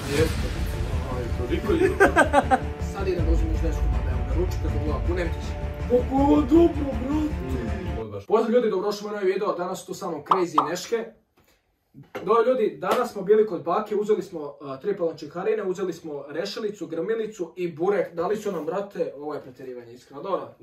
pljeska. Toliko je. Sad idem da uzmeš nešto na ručak, kako gleda, kunem ti se. Kako je ovo dobro, brate. Pozdrav ljudi, dobrodošli u moj novi video, danas su tu sa mnom Crazy Neške. Dobro ljudi, danas smo bili kod bake, uzeli smo 3 palančekarine, uzeli smo rešilicu, grmilicu i burek. Dali su nam, brate, ovo je pretjerivanje iskreno, dobro?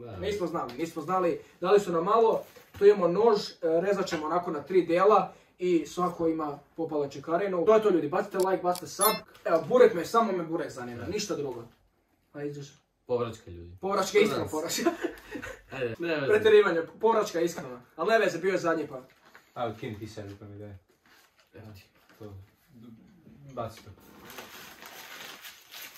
Nismo znali, dali su nam malo, tu imamo nož, rezat ćemo onako na 3 dela i svako ima po palančekarinu. To je to ljudi, bacite like, bacite sub. Evo, burek samo me burek zanima, ništa drugo. Ajde, izduš. Povračka ljudi. Povračka, iskreno povračka. Pretjerivanje, povračka iskreno. Ali ne veze, bio je zadnji pa. Ajde, kini ti sebi pa mi daj. Baci to.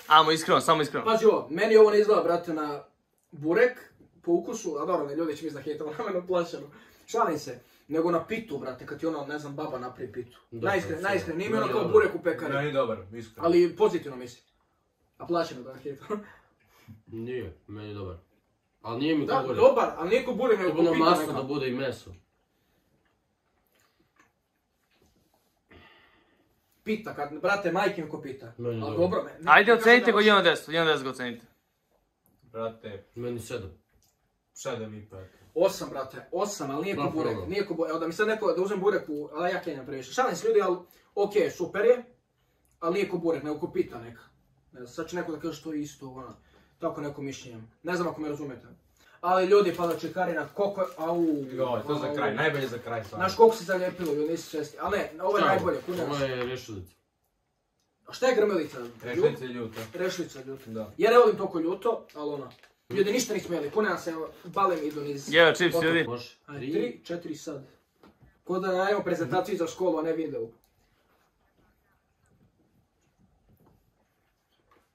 Amo iskreno, samo iskreno. Pazi ovo, meni ovo ne izgleda, brate, na burek po ukusu, a dobro, ne, ljudi će mi zahejtamo na mene plaćeno. Šalim se, nego na pitu, brate, kad ti ono, ne znam, baba napravi pitu. Najiskren, nije mi ono kao burek u pekari. Meni dobar, iskreno. Ali pozitivno misli. A plaćeno da hejtamo. Nije, meni dobar. Ali nije mi kao burek. Dobar, ali nije ko burek, nego ko pita neka. Masno da bude i meso. Pita, kad, brate, majke mi ko pita. Ali dobro me. Ajde ocenite go 1 od 10, 1 od 10 ga ocenite. Brate, Meni 7. 7 ipak. 8, brate, 8, ali nije ko burek, nije ko burek. Evo da mi sad neko, da uzem burek u, ali ja kenjam previše. Šalim se ljudi, ali okej, super je, ali nije ko burek, nego ko pita neka. Ne znam, sad će neko da kaže što je isto, ono, tako neko mišljenje. Ne znam ako me razumete. Ali ljudi, palančekarina, koliko je, Joj, to za kraj, najbolje za kraj stvarno. Znaš koliko se zalijepilo, ljudi, nisi svesti. Ali ne, ovo je najbolje, kuda Ovo je rešilica. A šta je grmelica? Rešilica je ljuta. Rešilica ljuta. Da. Ja ne volim toliko ljuto, ali ono. Ljudi ništa nismo jeli, kuda se, bale mi idu niz. Jeo čips ljudi. Može? 3, 4 sad. Ko da najemo prezentaciju za školu, a ne video.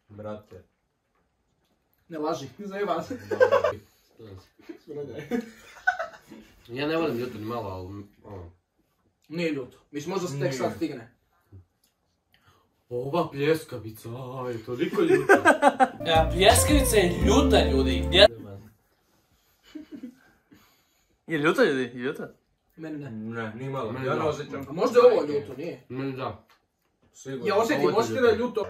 Brate. Ne laži, zajeban se. Ja ne volim ljuto ni malo, ali ono. Nije ljuto, mislim možda se tek sad stigne. Ova pljeskavica, aj, toliko ljuta. Pljeskavica je ljuta ljudi. Je ljuta ljudi, je ljuta? Meni ne. Ne, ni malo. Meni Ja da. ne osjećam. A možda je ovo ljuto, nije? Meni da. Sigurno. Ja osjetim da je ljuto.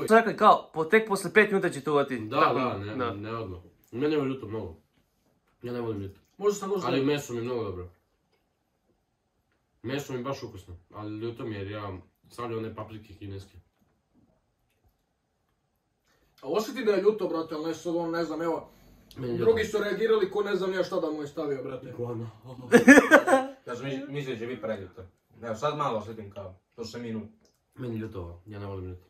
Su rekli kao, tek posle 5 minuta će to uvati. Da, ne odmah. Meni je ljuto mnogo. Ja ne volim ljuto. Možda sam možda... Ali meso mi je mnogo dobro. Meso mi je baš ukusno, ali ljuto mi je jer ja stavljam one paprike kineske. A osjeti da je ljuto, brate, ali ne sad ono, ne znam, evo. Meni je Drugi su reagirali ko ne znam ja šta da mu je stavio, brate. Glavno. Znaš, misliš da će biti preljuto. Evo, sad malo osjetim kao, to se minut. Meni je ljuto ovo, ja ne volim ljuto.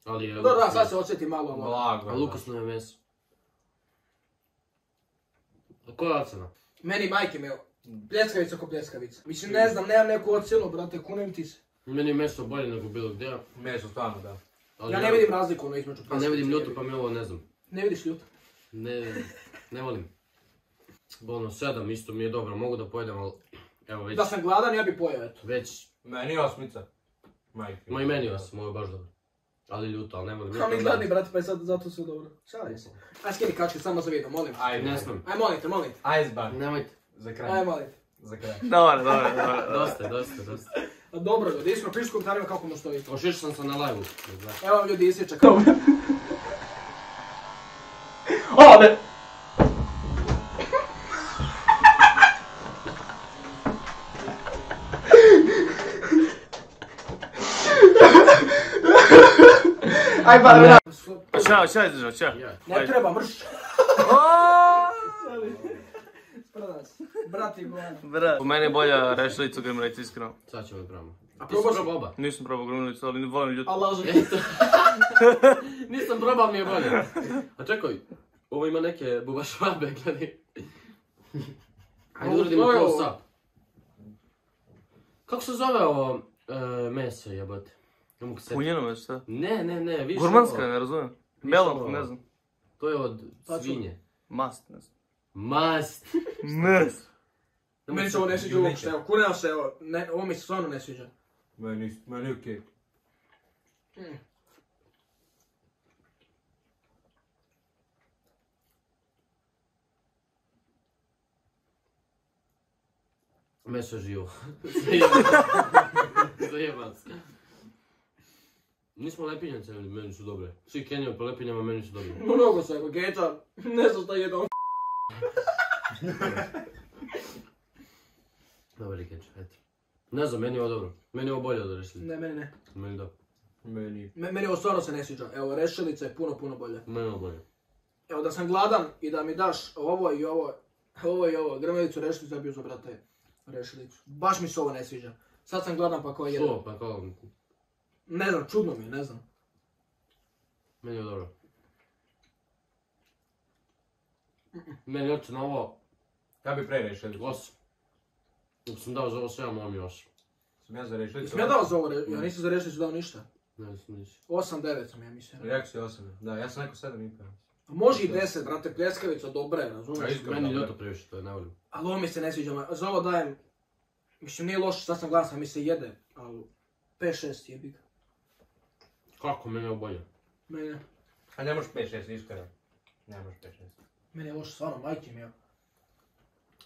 Ali je Da, sad se osjeti malo, ali... Blago. ali ukusno je meso. A koja je ocena? Meni majke me, pljeskavica ko pljeskavica. Mislim, ne znam, nemam neku ocjenu, brate, kunem ti se. Meni je meso bolje nego bilo gdje. Meso, stvarno, da. Ali Ja ne vidim razliku ono između pljeskavica. A ne vidim ljuto pa mi ovo ne znam. Ne vidiš ljuto? Ne volim. Ono, 7 isto mi je dobro, mogu da pojedem, ali evo već... Da sam gladan, ja bi pojeo, eto. Već... Meni je osmica. Majke. Ma i meni 8, ovo je baš dobro. Ali ljuto, ali ne volim. A mi gladni, brate, pa je sad zato sve dobro. Šalim se. Aj skini kačke, samo za video, molim. Ajde. Ne smem. Aj, molim te. Iceberg. Nemojte. Za kraj. Aj, molim te. Za kraj. Dobro. Dosta. A dobro ljudi, iskreno piši u komentarima kako mu stoji. Ošišao sam se na live-u. Evo vam ljudi isječak. O, ne! Aj, bar, Šta je izdržao, šta? ne treba, mrš. Brati govan. Po meni je bolja rešilica grmelica, iskreno. Sad ćemo da pravimo. A probao sam oba? Nisam probao grmelicu, ali ne volim ljuto. A lažem. Nisam probao, mi je bolje. A čekaj, ovo ima neke bubašvabe, gledaj. Ajde uradimo close up. Kako se zove ovo meso jebote? Ne mogu se... Punjeno meso, šta? Ne, više Gurmanska, ovo. ne razumijem. Više Melon, ovo. ne znam. To je od svinje. Mast, ne znam. Mast. Mast. Meni se ovo ne sviđa uopšte, evo, kuneo se, evo, ovo mi se stvarno ne sviđa. Meni okej. Meso živo. Zajebac. Nismo lepinjance, ali meni su dobre. Svi Kenjaju po lepinjama, meni su dobre. Mnogo sam go geća, ne znam šta jedno. Dobar keč, eto. Ne znam, meni je ovo dobro. Meni je ovo bolje od rešilice. Ne, meni ne. Meni da. Meni ovo stvarno se ne sviđa. Evo, rešilica je puno bolje. Meni je ovo bolje. Evo, da sam gladan i da mi daš ovo i ovo, grmelicu, rešilicu, ja bi uzeo, brate, rešilicu. Baš mi se ovo ne sviđa. Sad sam gladan pa kao jedan. Što, pa kao... Ne znam, čudno mi je, ne znam. Meni je dobro. Meni je na ovo... Ja bi pre rešili. 8. Dok sam dao za ovo 7, ovo mi je 8. Sam ja za rešili. Jesam ja dao za ovo, ja nisam za rešilicu dao ništa. Ne znam, nisi. 8-9 sam ja mislio. Rekao si 8. Da, ja sam rekao 7 i peo. Može i 10, brate, pljeskavica, dobra je, razumiješ? Meni je to previše, to je ne volim. Ali ovo mi se ne sviđa, za ovo dajem, mislim nije loše, sad sam glasan, mi se jede, ali 5-6 jebi ga. Kako, meni je ovo bolje. Meni ne. A ne možeš 5-6, iskreno. Ne možeš 5-6. Meni je loše, stvarno, majke mi je.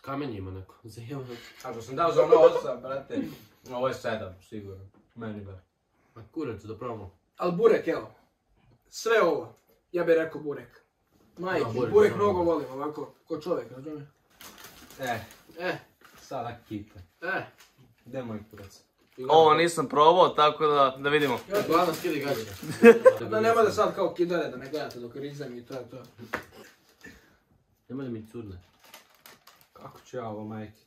Kamen ima neko, zajebano. A što sam dao za ono 8, brate, ovo je 7, sigurno. Meni da. A kurac, da probamo. Ali burek, evo, sve ovo, ja bih rekao burek. Majke, burek, burek da. mnogo volim, ovako, ko čovjek, razumiješ? Sada kita. Gdje je moj kurac? Ovo nisam probao, tako da vidimo. Glavno skidi gaće. Da nema da sad kao kidare, da me gledate dok rizam i to je to. Nema da mi curne. Kako ću ja ovo, majke?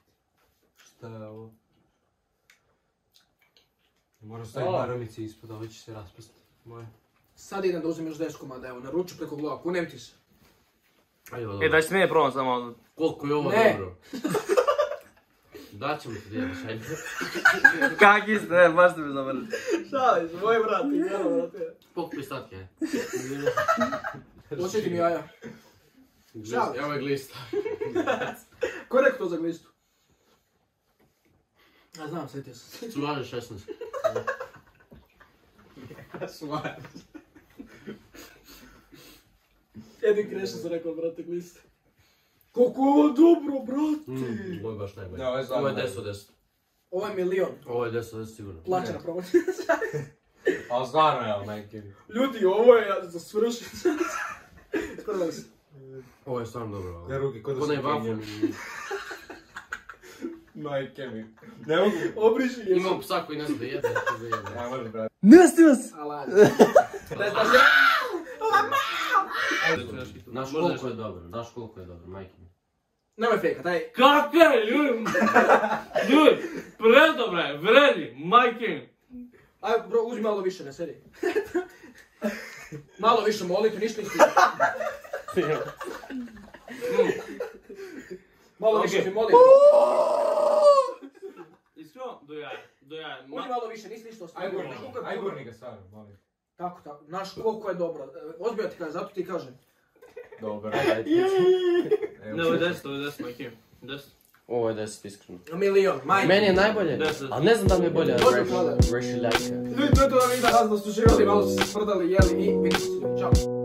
Šta je ovo? Moram staviti baromice ispod, ovo će se raspasti. Moje. Sad idem da uzem još 10 komada, evo, naruču preko glava, kunem ti se. Ajde, ovo E, dobro. daj se mene probam samo. Koliko je ovo Ne. dobro. Daćemo ti djelaš, ajde. Kaki ste, baš ste me zavrli. Šalim se, moj brat, igara, brate. Koliko pistatke je? Osjeti mi jaja. Šalim se. Evo je glista. Ko je rekao to za glistu? Ja znam, sjetio sam. Cuvaže 16. Jedin krešno sam rekao, brate, gliste. Kako je ovo dobro, brate! Ovo je baš najbolje. Da, ovo je stvarno Ovo je 10 od 10. Ovo je milion. Ovo je 10 od 10 sigurno. Plaćena promocija. Ali stvarno je, majke. Ljudi, ovo je za svršit. Sprdali se. Ovo je stvarno dobro. Ne ruke, ko da Onaj se wafel. kenjam. Majke mi. Ne mogu. Obriši je. Imam psa koji ne zna da jede. Ja možeš, brate. Nesti vas! Alaj. Naš koliko je dobro, naš koliko je dobro, majke mi. Nemoj fejka, taj. Kako je, ljudi? Ljudi, predobre je, vredi, majke. Aj, bro, uzmi malo više, ne sedi. Malo više molite, ništa isti. Malo više mi molim. Iskreno, do jaja. Uzmi malo više, nisi ništa ostavio. Aj gurni ga stvarno, molim. Kako tako? Znaš koliko je dobro. Ozbiljno ti kažem, zato ti kažem. Dobro. Ne, ovo je 10, majke. 10. Ovo je 10 iskreno. Milion, majke. Meni je najbolje, 10. ali ne znam da mi je bolje. Može hvala. Rešiljajka. Ljudi, to je to da vidite, nas da su živjeli, malo su se sprdali, jeli i vidimo se ljudi. Ćao.